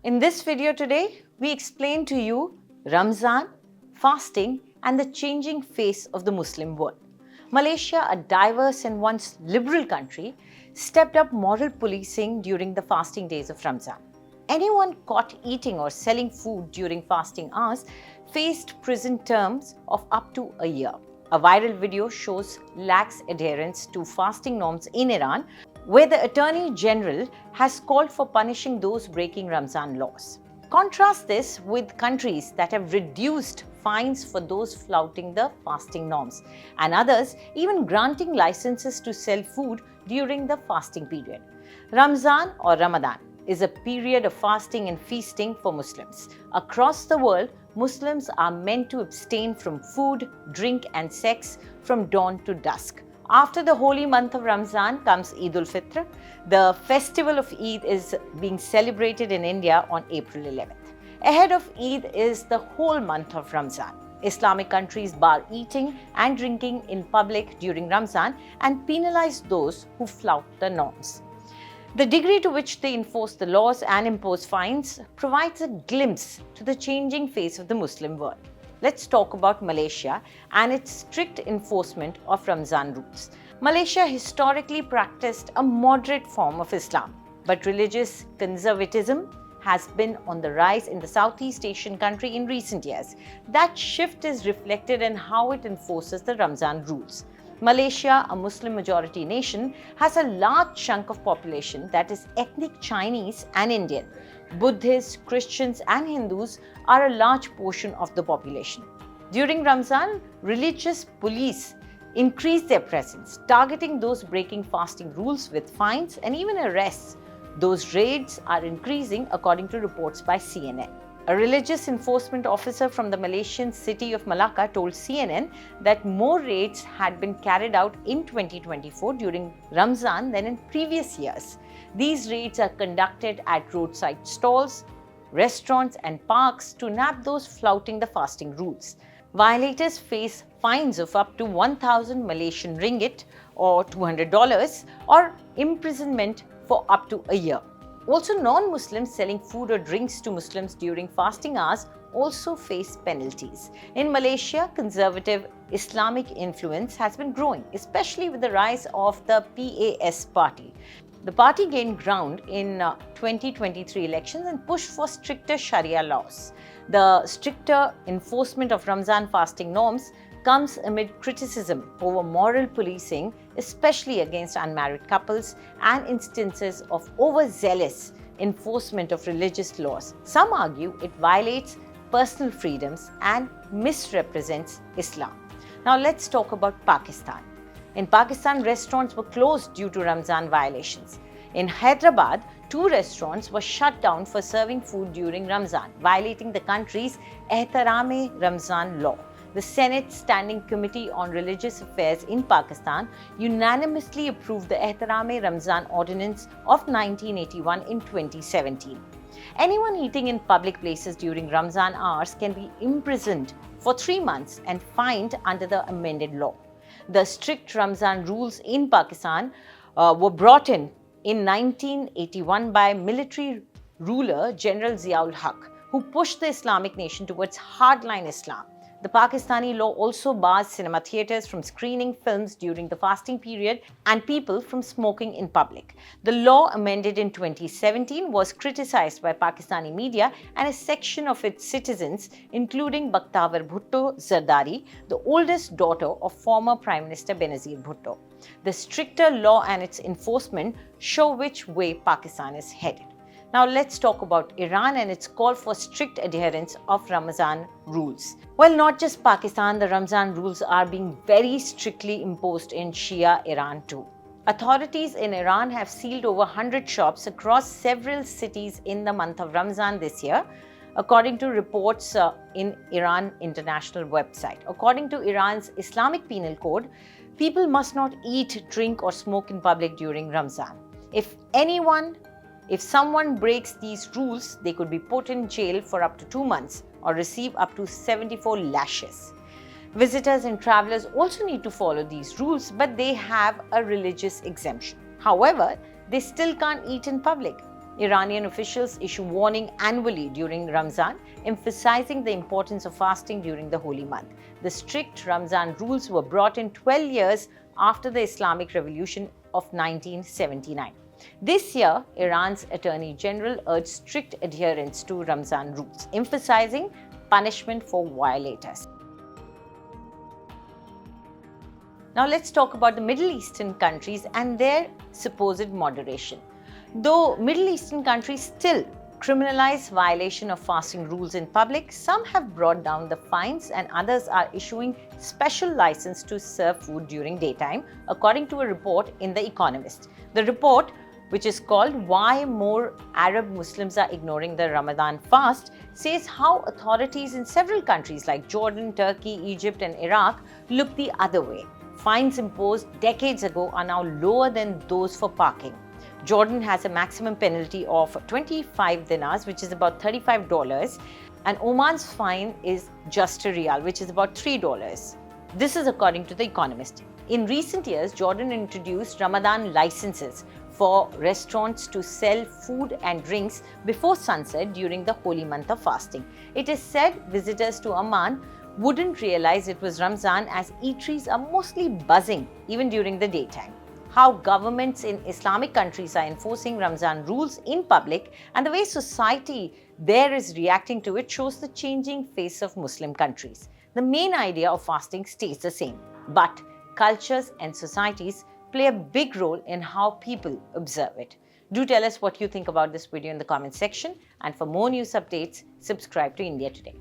In this video today, we explain to you Ramzan, fasting and the changing face of the Muslim world. Malaysia, a diverse and once liberal country, stepped up moral policing during the fasting days of Ramzan. Anyone caught eating or selling food during fasting hours faced prison terms of up to a year. A viral video shows lax adherence to fasting norms in Iran, where the Attorney General has called for punishing those breaking Ramzan laws. Contrast this with countries that have reduced fines for those flouting the fasting norms, and others even granting licenses to sell food during the fasting period. Ramzan or Ramadan is a period of fasting and feasting for Muslims. Across the world, Muslims are meant to abstain from food, drink and sex from dawn to dusk. After the holy month of Ramzan comes Eid-Al-Fitr. The festival of Eid is being celebrated in India on April 11th. Ahead of Eid is the whole month of Ramzan. Islamic countries bar eating and drinking in public during Ramzan and penalize those who flout the norms. The degree to which they enforce the laws and impose fines provides a glimpse to the changing face of the Muslim world. Let's talk about Malaysia and its strict enforcement of Ramzan rules. Malaysia historically practiced a moderate form of Islam, but religious conservatism has been on the rise in the Southeast Asian country in recent years. That shift is reflected in how it enforces the Ramzan rules. Malaysia, a Muslim-majority nation, has a large chunk of population that is ethnic Chinese and Indian. Buddhists, Christians and Hindus are a large portion of the population. During Ramzan, religious police increase their presence, targeting those breaking fasting rules with fines and even arrests. Those raids are increasing according to reports by CNN. A religious enforcement officer from the Malaysian city of Malacca told CNN that more raids had been carried out in 2024 during Ramzan than in previous years. These raids are conducted at roadside stalls, restaurants and parks to nab those flouting the fasting rules. Violators face fines of up to 1,000 Malaysian ringgit or $200 or imprisonment for up to a year. Also, non-Muslims selling food or drinks to Muslims during fasting hours also face penalties. In Malaysia, conservative Islamic influence has been growing, especially with the rise of the PAS party. The party gained ground in 2023 elections and pushed for stricter Sharia laws. The stricter enforcement of Ramzan fasting norms comes amid criticism over moral policing, especially against unmarried couples, and instances of overzealous enforcement of religious laws. Some argue it violates personal freedoms and misrepresents Islam. Now let's talk about Pakistan. In Pakistan, restaurants were closed due to Ramzan violations. In Hyderabad, 2 restaurants were shut down for serving food during Ramzan, violating the country's Ramzan law. The Senate Standing Committee on Religious Affairs in Pakistan unanimously approved the Ramzan Ordinance of 1981 in 2017. Anyone eating in public places during Ramzan hours can be imprisoned for 3 months and fined under the amended law. The strict Ramzan rules in Pakistan were brought in 1981 by military ruler General Ziaul Haq, who pushed the Islamic nation towards hardline Islam. The Pakistani law also bars cinema theatres from screening films during the fasting period and people from smoking in public. The law, amended in 2017, was criticized by Pakistani media and a section of its citizens, including Bakhtavar Bhutto Zardari, the oldest daughter of former Prime Minister Benazir Bhutto. The stricter law and its enforcement show which way Pakistan is headed. Now let's talk about Iran and its call for strict adherence of Ramzan rules. Well, not just Pakistan, the Ramzan rules are being very strictly imposed in Shia Iran too. Authorities in Iran have sealed over 100 shops across several cities in the month of Ramzan this year, according to reports in Iran International website. According to Iran's Islamic Penal Code, people must not eat, drink or smoke in public during Ramzan. If someone breaks these rules, they could be put in jail for up to 2 months or receive up to 74 lashes. Visitors and travelers also need to follow these rules, but they have a religious exemption. However, they still can't eat in public. Iranian officials issue warning annually during Ramzan, emphasizing the importance of fasting during the holy month. The strict Ramzan rules were brought in 12 years after the Islamic Revolution of 1979. This year, Iran's Attorney General urged strict adherence to Ramzan rules, emphasizing punishment for violators. Now let's talk about the Middle Eastern countries and their supposed moderation. Though Middle Eastern countries still criminalize violation of fasting rules in public, some have brought down the fines and others are issuing special license to serve food during daytime, according to a report in The Economist. The report, which is called "Why More Arab Muslims Are Ignoring the Ramadan Fast," says how authorities in several countries like Jordan, Turkey, Egypt and Iraq look the other way. Fines imposed decades ago are now lower than those for parking. Jordan has a maximum penalty of 25 dinars, which is about $35, and Oman's fine is just a riyal, which is about $3. This is according to The Economist. In recent years, Jordan introduced Ramadan licenses for restaurants to sell food and drinks before sunset during the holy month of fasting. It is said visitors to Amman wouldn't realize it was Ramzan, as eateries are mostly buzzing even during the daytime. How governments in Islamic countries are enforcing Ramzan rules in public and the way society there is reacting to it shows the changing face of Muslim countries. The main idea of fasting stays the same, but cultures and societies play a big role in how people observe it. Do tell us what you think about this video in the comment section, and for more news updates, subscribe to India Today.